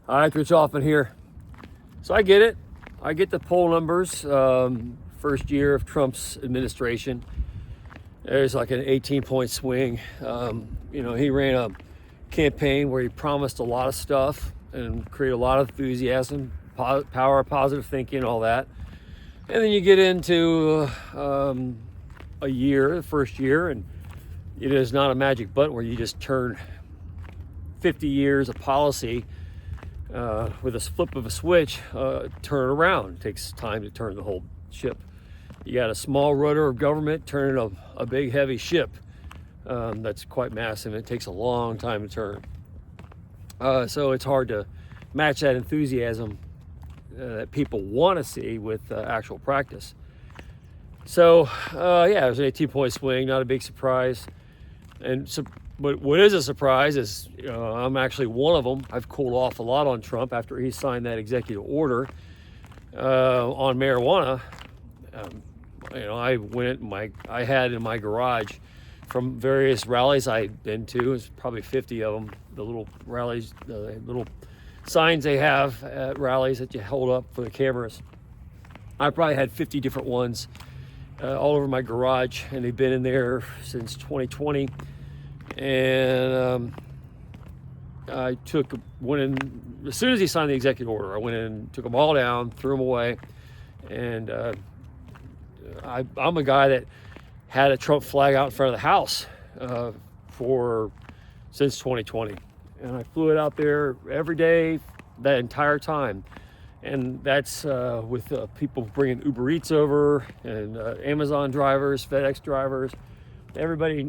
All right, Rich Hoffman here. So I get it. I get the poll numbers. First year of Trump's administration, there's like an 18-point swing. He ran a campaign where he promised a lot of stuff and created a lot of enthusiasm, power, positive thinking, all that. And then you get into a year, the first year, and it is not a magic button where you just turn 50 years of policy with a flip of a switch, turn around. It takes time to turn the whole ship. You got a small rudder of government turning a big heavy ship that's quite massive. It takes a long time to turn. So it's hard to match that enthusiasm that people want to see with actual practice. So it was an 18-point swing, not a big surprise. And so, but what is a surprise is I'm actually one of them. I've cooled off a lot on Trump after he signed that executive order on marijuana. I had in my garage from various rallies I'd been to. It's probably 50 of them. The little rallies, the little signs they have at rallies that you hold up for the cameras. I probably had 50 different ones all over my garage, and they've been in there since 2020. And I went in as soon as he signed the executive order. I went in, took them all down, threw them away, and I'm a guy that had a Trump flag out in front of the house since 2020, and I flew it out there every day that entire time. And that's with people bringing Uber Eats over, and Amazon drivers, FedEx drivers, everybody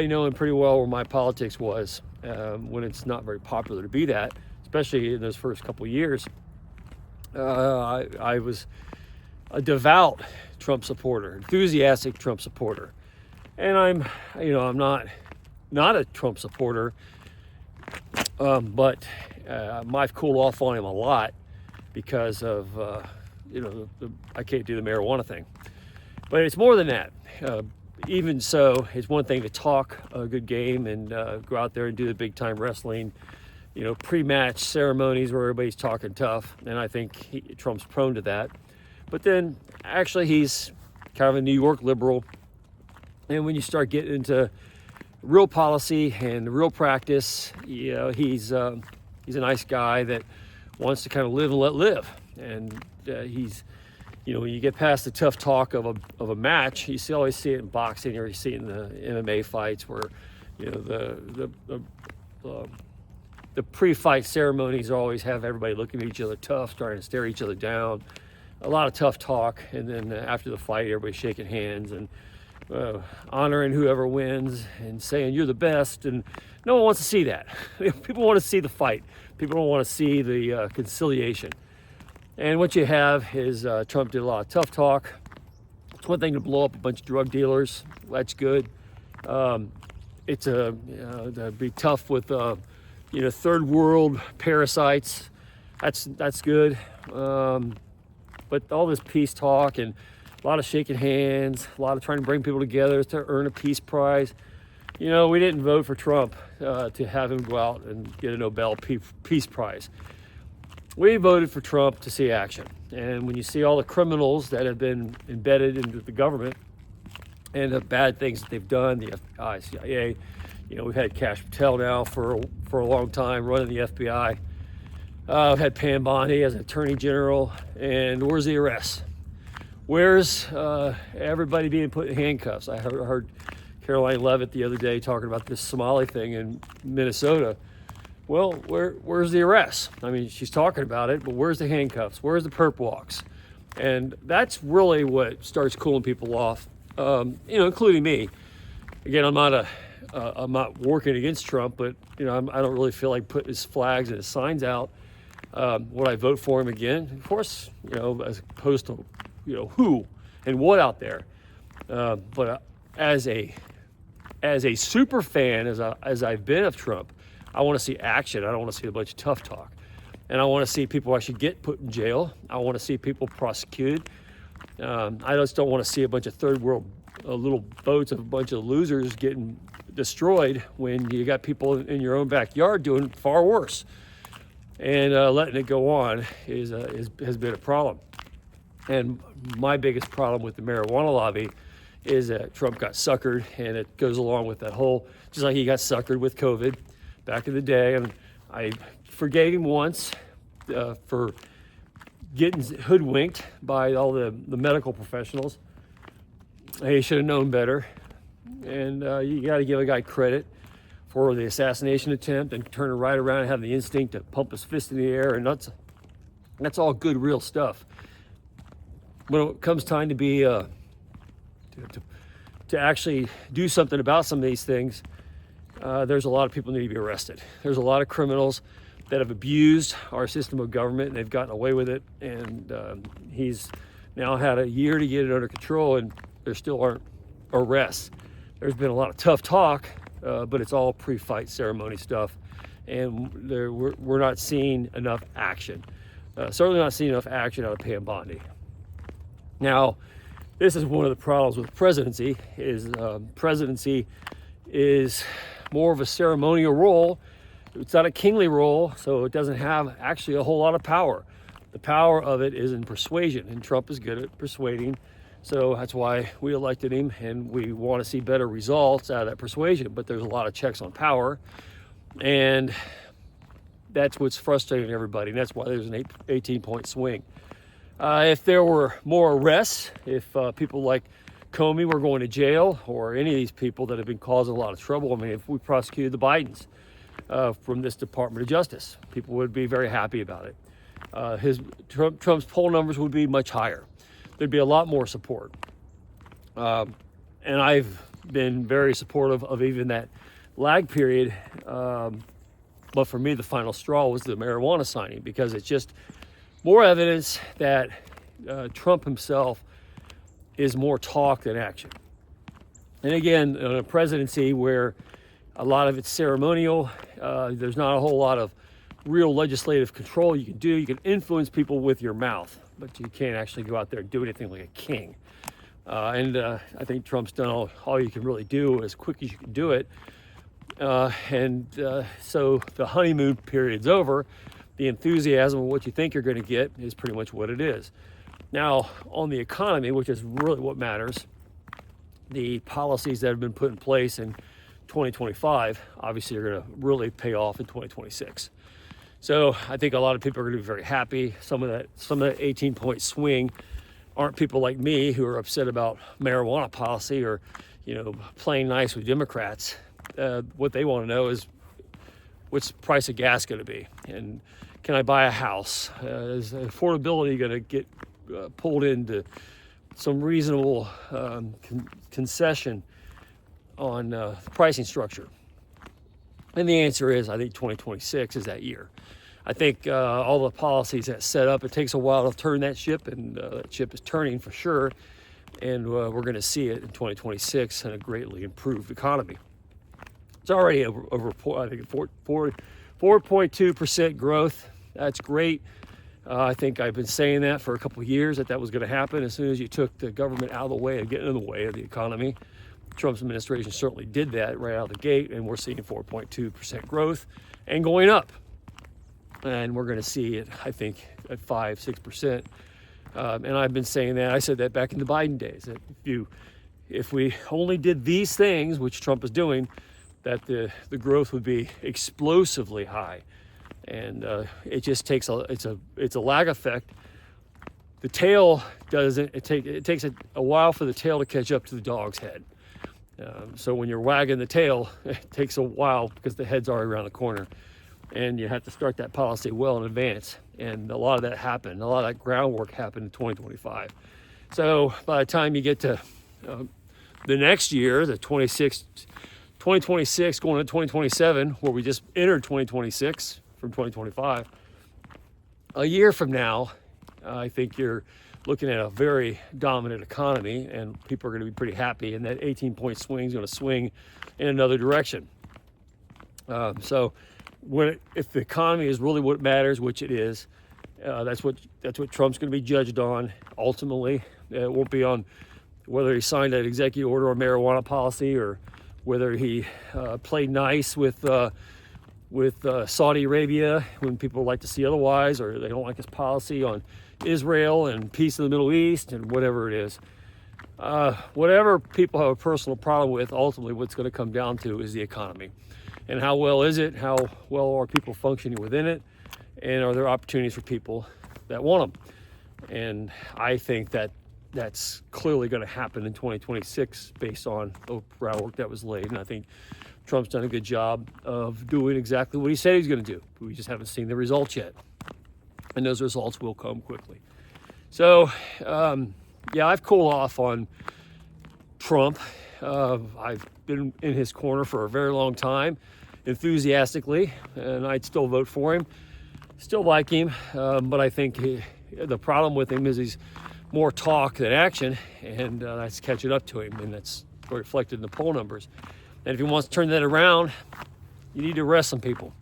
knowing pretty well where my politics was when it's not very popular to be that, especially in those first couple of years. I was a devout Trump supporter, enthusiastic Trump supporter, and I'm not a Trump supporter, but I've cooled off on him a lot because of I can't do the marijuana thing. But it's more than that. Even so, it's one thing to talk a good game and go out there and do the big time wrestling, pre-match ceremonies where everybody's talking tough, and I think Trump's prone to that. But then actually he's kind of a New York liberal, and when you start getting into real policy and real practice, he's a nice guy that wants to kind of live and let live. And he's, when you get past the tough talk of a match, you always see it in boxing, or you see it in the MMA fights where, the pre-fight ceremonies always have everybody looking at each other tough, starting to stare each other down. A lot of tough talk, and then after the fight, everybody's shaking hands and honoring whoever wins and saying you're the best. And no one wants to see that. People want to see the fight. People don't want to see the conciliation. And what you have is Trump did a lot of tough talk. It's one thing to blow up a bunch of drug dealers. That's good. It's to be tough with third world parasites. That's good. But all this peace talk and a lot of shaking hands, a lot of trying to bring people together to earn a peace prize. We didn't vote for Trump to have him go out and get a Nobel Peace Prize. We voted for Trump to see action. And when you see all the criminals that have been embedded into the government and the bad things that they've done, the FBI, CIA, we've had Kash Patel now for a long time running the FBI. We've had Pam Bondi as Attorney General, and where's the arrests? Where's everybody being put in handcuffs? I heard Caroline Leavitt the other day talking about this Somali thing in Minnesota. Well, where's the arrests? I mean, she's talking about it, but where's the handcuffs? Where's the perp walks? And that's really what starts cooling people off, including me. Again, I'm not working against Trump, but I don't really feel like putting his flags and his signs out. Would I vote for him again? Of course, as opposed to who and what out there. But as a super fan, as I've been of Trump, I want to see action. I don't want to see a bunch of tough talk. And I want to see people actually get put in jail. I want to see people prosecuted. I just don't want to see a bunch of third world little boats of a bunch of losers getting destroyed when you got people in your own backyard doing far worse. and letting it go on has been a problem. And my biggest problem with the marijuana lobby is that Trump got suckered, and it goes along with that whole, just like he got suckered with COVID back in the day. And I forgave him once for getting hoodwinked by all the medical professionals. He should have known better. And you got to give a guy credit for the assassination attempt and turn it right around and have the instinct to pump his fist in the air. And that's all good, real stuff. When it comes time to be to actually do something about some of these things, there's a lot of people need to be arrested. There's a lot of criminals that have abused our system of government, and they've gotten away with it. And he's now had a year to get it under control, and there still aren't arrests. There's been a lot of tough talk, but it's all pre-fight ceremony stuff, and we're not seeing enough action. Certainly not seeing enough action out of Pam Bondi. Now, this is one of the problems with presidency. Presidency is more of a ceremonial role. It's not a kingly role, so it doesn't have actually a whole lot of power. The power of it is in persuasion, and Trump is good at persuading. So that's why we elected him, and we want to see better results out of that persuasion. But there's a lot of checks on power, and that's what's frustrating everybody. And that's why there's an 18-point swing. If there were more arrests, if people like Comey were going to jail, or any of these people that have been causing a lot of trouble, I mean, if we prosecuted the Bidens from this Department of Justice, people would be very happy about it. Trump's poll numbers would be much higher. There'd be a lot more support. And I've been very supportive of even that lag period. But for me, the final straw was the marijuana signing, because it's just more evidence that Trump himself is more talk than action. And again, in a presidency where a lot of it's ceremonial, there's not a whole lot of real legislative control you can do. You can influence people with your mouth, but you can't actually go out there and do anything like a king. And I think Trump's done all you can really do as quick as you can do it. So the honeymoon period's over. The enthusiasm of what you think you're going to get is pretty much what it is. Now, on the economy, which is really what matters, the policies that have been put in place in 2025 obviously are going to really pay off in 2026. So I think a lot of people are going to be very happy. Some of that 18-point swing aren't people like me who are upset about marijuana policy or, playing nice with Democrats. What they want to know is, what's the price of gas going to be? And can I buy a house? Is affordability going to get pulled into some reasonable concession on the pricing structure? And the answer is, I think 2026 is that year. I think all the policies that set up, it takes a while to turn that ship, and that ship is turning for sure. And we're going to see it in 2026 in a greatly improved economy. It's already a report, I think 4.2% growth. That's great. I think I've been saying that for a couple of years, that was going to happen as soon as you took the government out of the way and getting in the way of the economy. Trump's administration certainly did that right out of the gate, and we're seeing 4.2% growth and going up. And we're going to see it, I think, at 5-6%. And I've been saying that. I said that back in the Biden days, that if we only did these things, which Trump is doing, that the growth would be explosively high. And it just takes it's a lag effect. The tail doesn't. It takes a while for the tail to catch up to the dog's head. So when you're wagging the tail, it takes a while because the head's already around the corner, and you have to start that policy well in advance. And a lot of that happened. A lot of that groundwork happened in 2025. So by the time you get to the next year, the 2026 going to 2027, where we just entered 2026 from 2025, a year from now, I think you're looking at a very dominant economy, and people are going to be pretty happy, and that 18-point swing is going to swing in another direction. So if the economy is really what matters, which it is, that's what Trump's going to be judged on ultimately. It won't be on whether he signed that executive order on marijuana policy, or whether he played nice with with Saudi Arabia when people like to see otherwise, or they don't like his policy on Israel and peace in the Middle East and whatever it is. Whatever people have a personal problem with, ultimately what's going to come down to is the economy. And how well is it? How well are people functioning within it? And are there opportunities for people that want them? And I think that that's clearly going to happen in 2026 based on the groundwork that was laid. And I think Trump's done a good job of doing exactly what he said he's going to do. We just haven't seen the results yet. And those results will come quickly. So, yeah, I've cooled off on Trump. I've been in his corner for a very long time, enthusiastically, and I'd still vote for him. Still like him, but I think the problem with him is he's more talk than action, and that's catching up to him, and that's reflected in the poll numbers. And if he wants to turn that around, you need to arrest some people.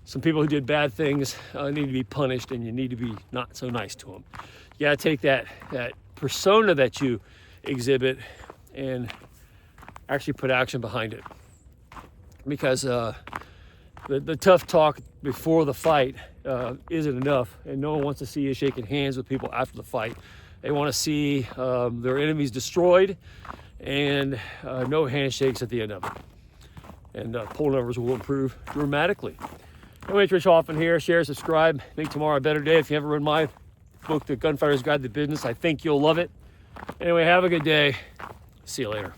Some people who did bad things need to be punished, and you need to be not so nice to them. You got to take that persona that you exhibit and actually put action behind it. Because the tough talk before the fight isn't enough, and no one wants to see you shaking hands with people after the fight. They want to see their enemies destroyed and no handshakes at the end of it. And poll numbers will improve dramatically. Anyway, it's Rich Hoffman here. Share, subscribe, make tomorrow a better day. If you haven't read my book, The Gunfighter's Guide to Business, I think you'll love it. Anyway, have a good day. See you later.